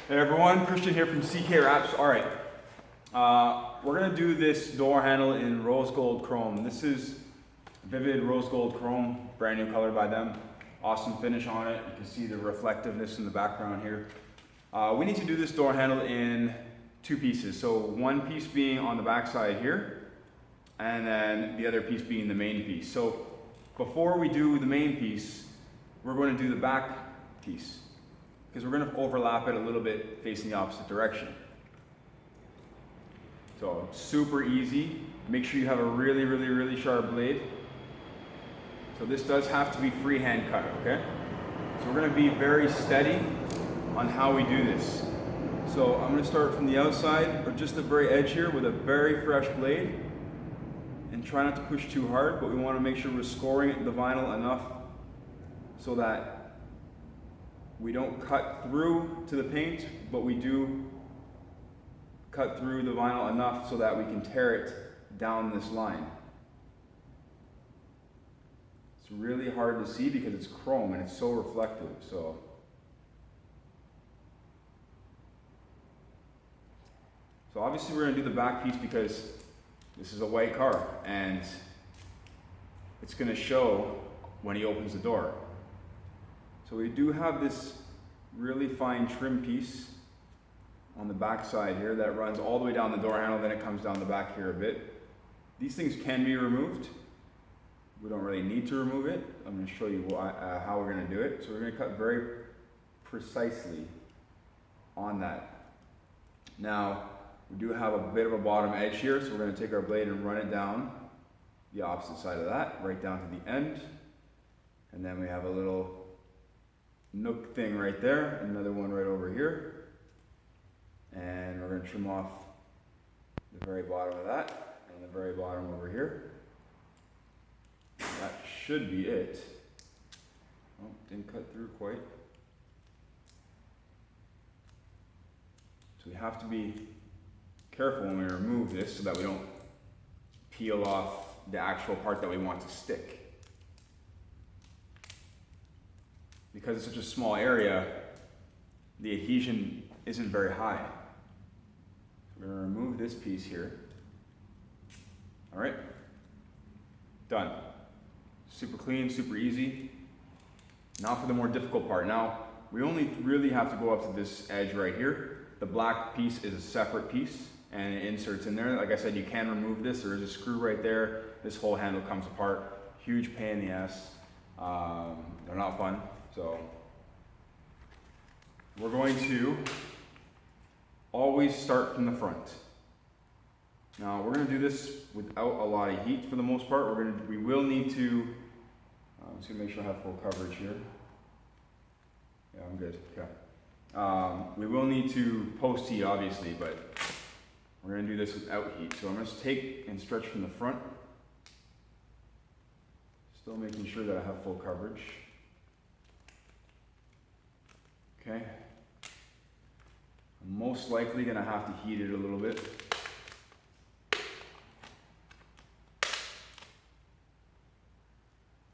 Hey everyone, Christian here from CK Wraps. All right, we're gonna do this door handle in rose gold chrome. This is Vivid Rose Gold Chrome, brand new color by them. Awesome finish on it. You can see the reflectiveness in the background here. We need to do this door handle in two pieces. So one piece being on the back side here, and then the other piece being the main piece. So before we do the main piece, we're going to do the back piece, because we're going to overlap it a little bit facing the opposite direction. So super easy. Make sure you have a really sharp blade. So this does have to be freehand cut, okay? So we're going to be very steady on how we do this. So I'm going to start from the outside, or just the very edge here, with a very fresh blade, and try not to push too hard, but we want to make sure we're scoring the vinyl enough so that we don't cut through to the paint, but we do cut through the vinyl enough so that we can tear it down this line. It's really hard to see because it's chrome and it's so reflective. So obviously we're going to do the back piece because this is a white car and it's going to show when he opens the door. So we do have this really fine trim piece on the back side here that runs all the way down the door handle, then it comes down the back here a bit. These things can be removed. We don't really need to remove it. I'm going to show you how we're going to do it. So we're going to cut very precisely on that. Now, we do have a bit of a bottom edge here, so we're going to take our blade and run it down the opposite side of that, right down to the end. And then we have a little nook thing right there, another one right over here. And we're going to trim off the very bottom of that, and the very bottom over here. That should be it. Oh, didn't cut through quite. So we have to be careful when we remove this so that we don't peel off the actual part that we want to stick. Because it's such a small area, the adhesion isn't very high. We're going to remove this piece here. All right, done. Super clean, super easy. Now for the more difficult part. Now, we only really have to go up to this edge right here. The black piece is a separate piece and it inserts in there. Like I said, you can remove this. There is a screw right there. This whole handle comes apart. Huge pain in the ass. They're not fun. So we're going to always start from the front. Now we're going to do this without a lot of heat for the most part. We will need to. I'm just going to make sure I have full coverage here. Yeah, I'm good. Okay. We will need to post heat, obviously, but we're going to do this without heat. So I'm going to take and stretch from the front. Still making sure that I have full coverage. Okay. I'm most likely going to have to heat it a little bit.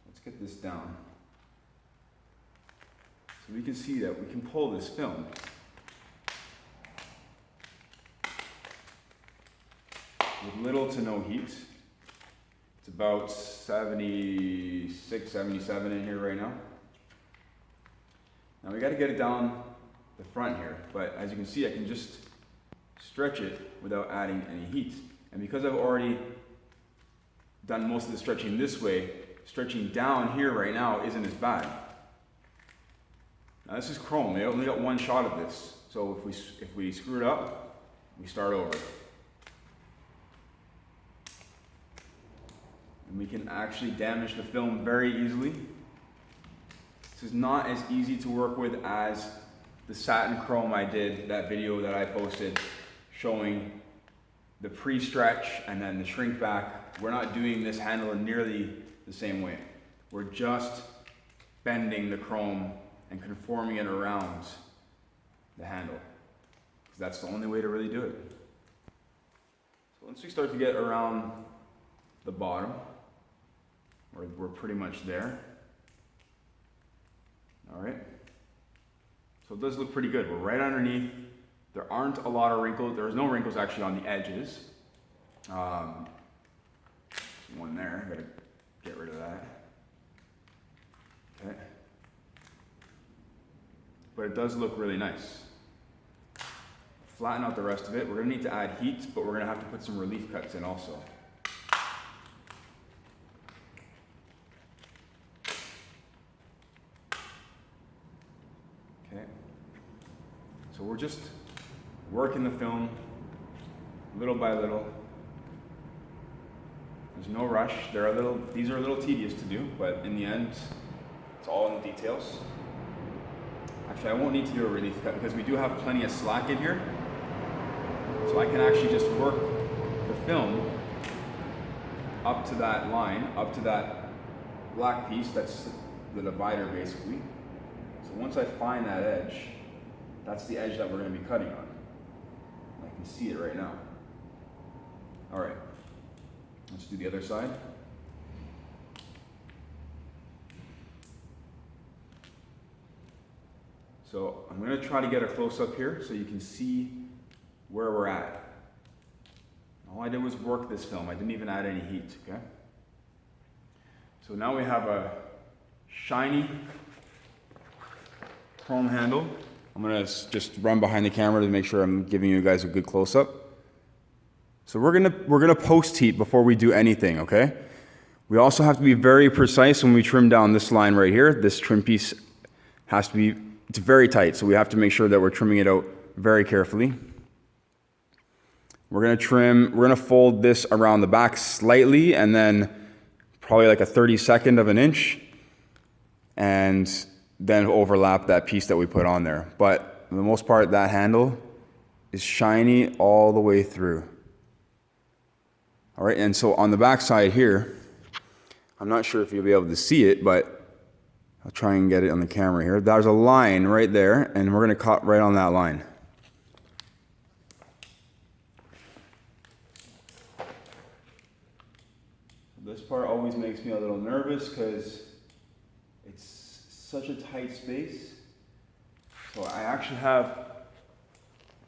Let's get this down. So we can see that we can pull this film. With little to no heat. It's about 76, 77 in here right now. Now we got to get it down the front here, but as you can see, I can just stretch it without adding any heat. And because I've already done most of the stretching this way, stretching down here right now isn't as bad. Now this is chrome. They only got one shot of this, so if we screw it up, we start over. And we can actually damage the film very easily. This is not as easy to work with as the satin chrome I did, that video that I posted showing the pre-stretch and then the shrink back. We're not doing this handle in nearly the same way. We're just bending the chrome and conforming it around the handle, because that's the only way to really do it. So once we start to get around the bottom, we're pretty much there. All right. So it does look pretty good. We're right underneath. There aren't a lot of wrinkles. There's no wrinkles actually on the edges. One there, I gotta get rid of that. Okay. But it does look really nice. Flatten out the rest of it. We're gonna need to add heat, but we're gonna have to put some relief cuts in also. Okay. So we're just working the film little by little. There's no rush. These are a little tedious to do, but in the end, it's all in the details. Actually, I won't need to do a relief cut because we do have plenty of slack in here. So I can actually just work the film up to that line, up to that black piece, that's the divider basically. So once I find that edge, that's the edge that we're going to be cutting on. I can see it right now. All right. Let's do the other side. So I'm going to try to get a close-up here so you can see where we're at. All I did was work this film. I didn't even add any heat, okay? So now we have a shiny chrome handle. I'm going to just run behind the camera to make sure I'm giving you guys a good close-up. So we're gonna post heat before we do anything, okay? We also have to be very precise when we trim down this line right here. This trim piece has to be, it's very tight, so we have to make sure that we're trimming it out very carefully. We're gonna fold this around the back slightly and then probably like a 32nd of an inch and then overlap that piece that we put on there. But for the most part, that handle is shiny all the way through. All right, and so on the back side here, I'm not sure if you'll be able to see it, but I'll try and get it on the camera here. There's a line right there, and we're gonna cut right on that line. This part always makes me a little nervous because it's such a tight space. So I actually have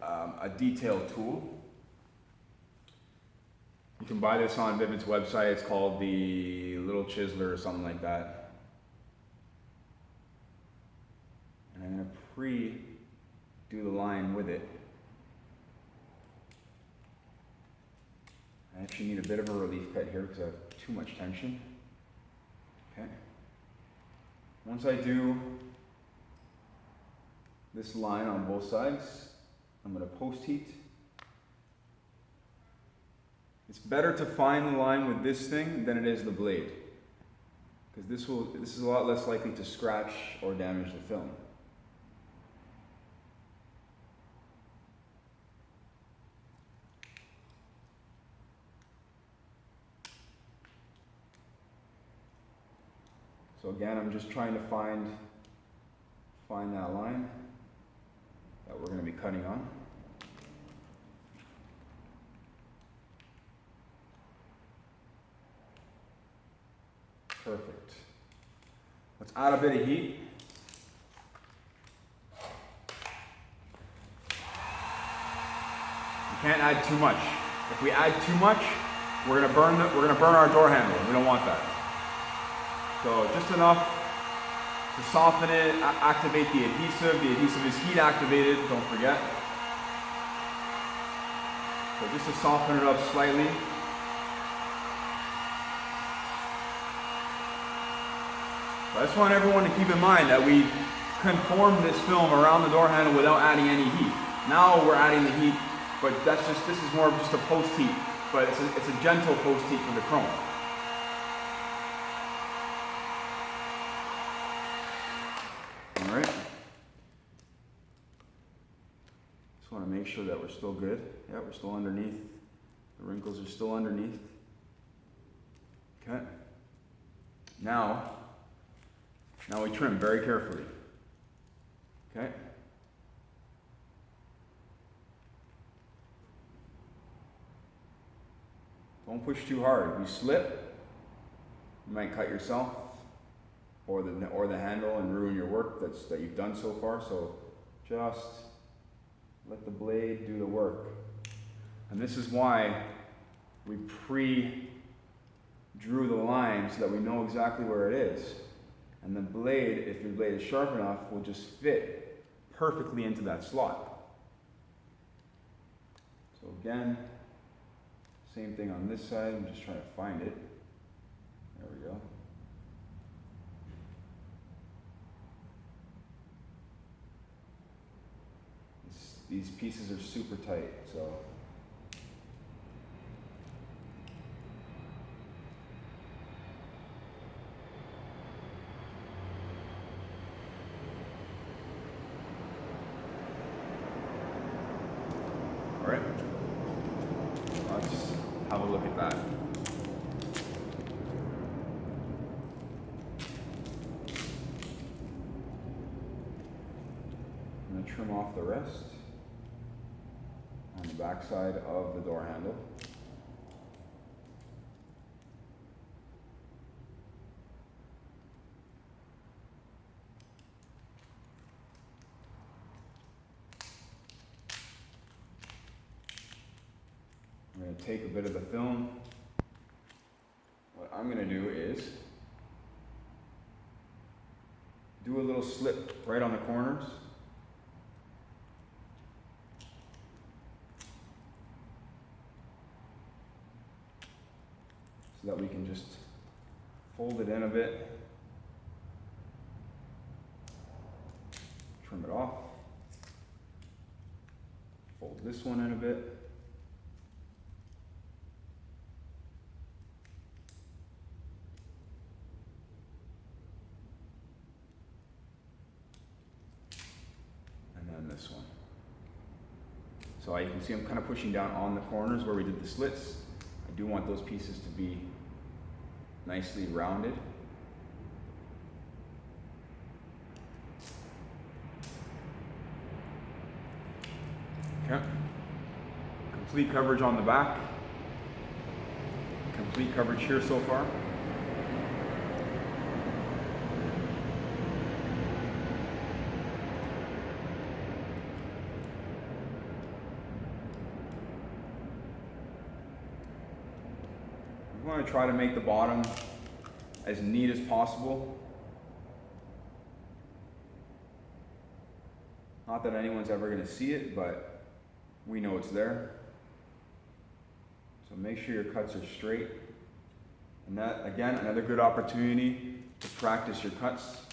a detail tool. You can buy this on Vvivid's website. It's called the Little Chiseler or something like that. And I'm going to pre-do the line with it. I actually need a bit of a relief cut here because I have too much tension. Okay. Once I do this line on both sides, I'm going to post heat. It's better to find the line with this thing than it is the blade, because this is a lot less likely to scratch or damage the film. So again, I'm just trying to find that line that we're going to be cutting on. Perfect. Let's add a bit of heat. We can't add too much. If we add too much, we're gonna burn our door handle. We don't want that. So just enough to soften it, activate the adhesive. The adhesive is heat activated, don't forget. So just to soften it up slightly. I just want everyone to keep in mind that we conformed this film around the door handle without adding any heat. Now we're adding the heat, but this is more of just a post heat, but it's a gentle post heat for the chrome. All right. Just want to make sure that we're still good. Yeah, we're still underneath. The wrinkles are still underneath. Okay. Now we trim very carefully. Okay. Don't push too hard. If you slip, you might cut yourself or the handle and ruin your work that you've done so far. So Just let the blade do the work. And this is why we pre-drew the line so that we know exactly where it is. And the blade, if your blade is sharp enough, will just fit perfectly into that slot. So again, same thing on this side. I'm just trying to find it. There we go. These pieces are super tight, so. All right, let's have a look at that. I'm going to trim off the rest on the back side of the door handle. I'm going to take a bit of the film. What I'm going to do is do a little slip right on the corners. So that we can just fold it in a bit, trim it off, fold this one in a bit. And then this one. So you can see I'm kind of pushing down on the corners where we did the slits. I do want those pieces to be nicely rounded. Okay. Complete coverage on the back. Complete coverage here so far. I'm going to try to make the bottom as neat as possible. Not that anyone's ever going to see it, but we know it's there. So make sure your cuts are straight. And that, again, another good opportunity to practice your cuts.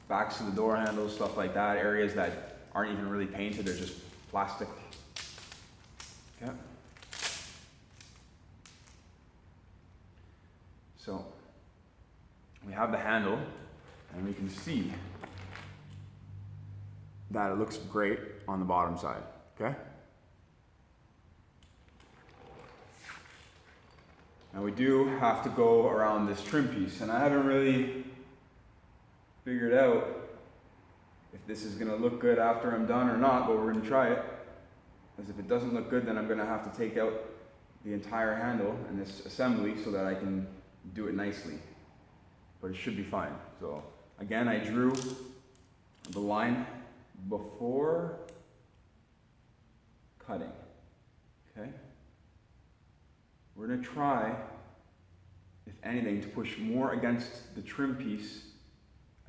Backs of the door handles, stuff like that, areas that aren't even really painted, they're just plastic. Okay. So we have the handle, and we can see that it looks great on the bottom side, okay? Now we do have to go around this trim piece, and I haven't really figured out if this is gonna look good after I'm done or not, but we're gonna try it. Because if it doesn't look good, then I'm gonna have to take out the entire handle and this assembly so that I can do it nicely. But it should be fine. So again, I drew the line before cutting, okay? We're gonna try, if anything, to push more against the trim piece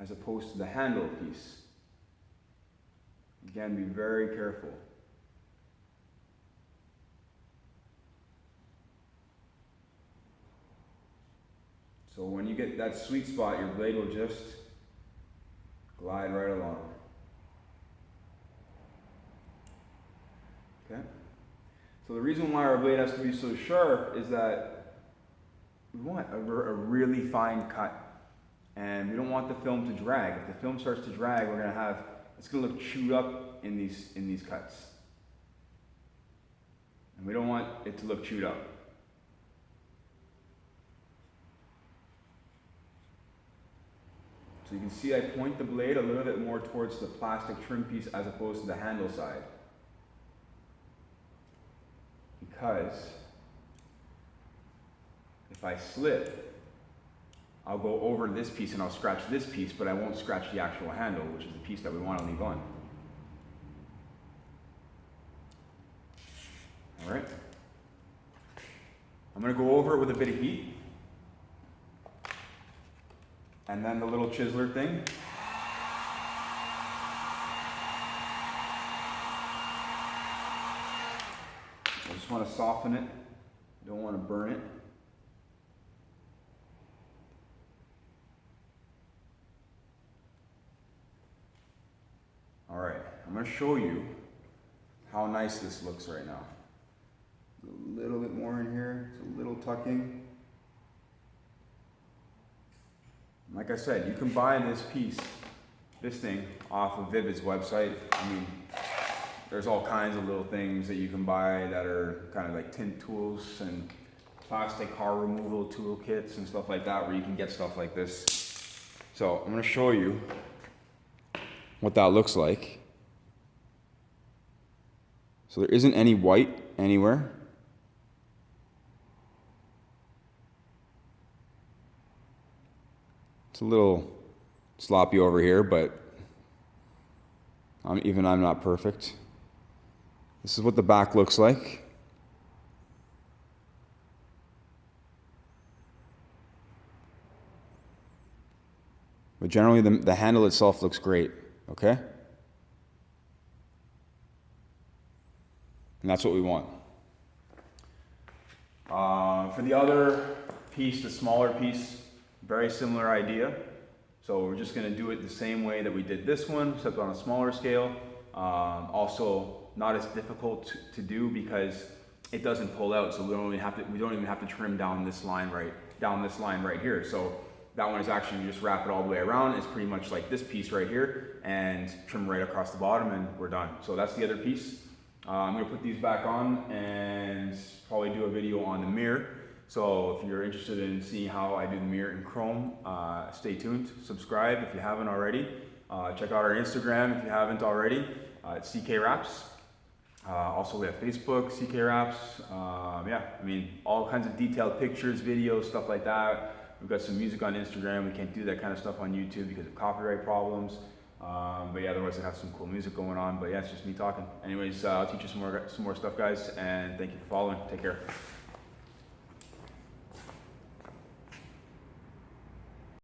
as opposed to the handle piece. Again, be very careful. So when you get that sweet spot, your blade will just glide right along. Okay? So the reason why our blade has to be so sharp is that we want a really fine cut. And we don't want the film to drag. If the film starts to drag, it's gonna look chewed up in these cuts. And we don't want it to look chewed up. So you can see I point the blade a little bit more towards the plastic trim piece as opposed to the handle side. Because if I slip, I'll go over this piece and I'll scratch this piece, but I won't scratch the actual handle, which is the piece that we want to leave on. All right. I'm gonna go over it with a bit of heat. And then the little chiseler thing. I just want to soften it. Don't want to burn it. All right, I'm going to show you how nice this looks right now. A little bit more in here, it's a little tucking. Like I said, you can buy this thing off of Vvivid's website. I mean, there's all kinds of little things that you can buy that are kind of like tint tools and plastic car removal tool kits and stuff like that, where you can get stuff like this. So I'm going to show you what that looks like. So there isn't any white anywhere. It's a little sloppy over here, but even I'm not perfect. This is what the back looks like. But generally the handle itself looks great, okay? And that's what we want. For the other piece, the smaller piece, very similar idea. So we're just gonna do it the same way that we did this one, except on a smaller scale. Also not as difficult to do because it doesn't pull out, so we don't even have to trim down this line right here. So that one is actually, you just wrap it all the way around. It's pretty much like this piece right here, and trim right across the bottom, and we're done. So that's the other piece. I'm gonna put these back on and probably do a video on the mirror. So if you're interested in seeing how I do the mirror in Chrome, stay tuned, subscribe if you haven't already. Check out our Instagram if you haven't already. It's CK Wraps. Also we have Facebook, CK Wraps. Yeah, I mean, all kinds of detailed pictures, videos, stuff like that. We've got some music on Instagram. We can't do that kind of stuff on YouTube because of copyright problems. But yeah, otherwise I have some cool music going on. But yeah, it's just me talking. Anyways, I'll teach you some more stuff, guys. And thank you for following. Take care.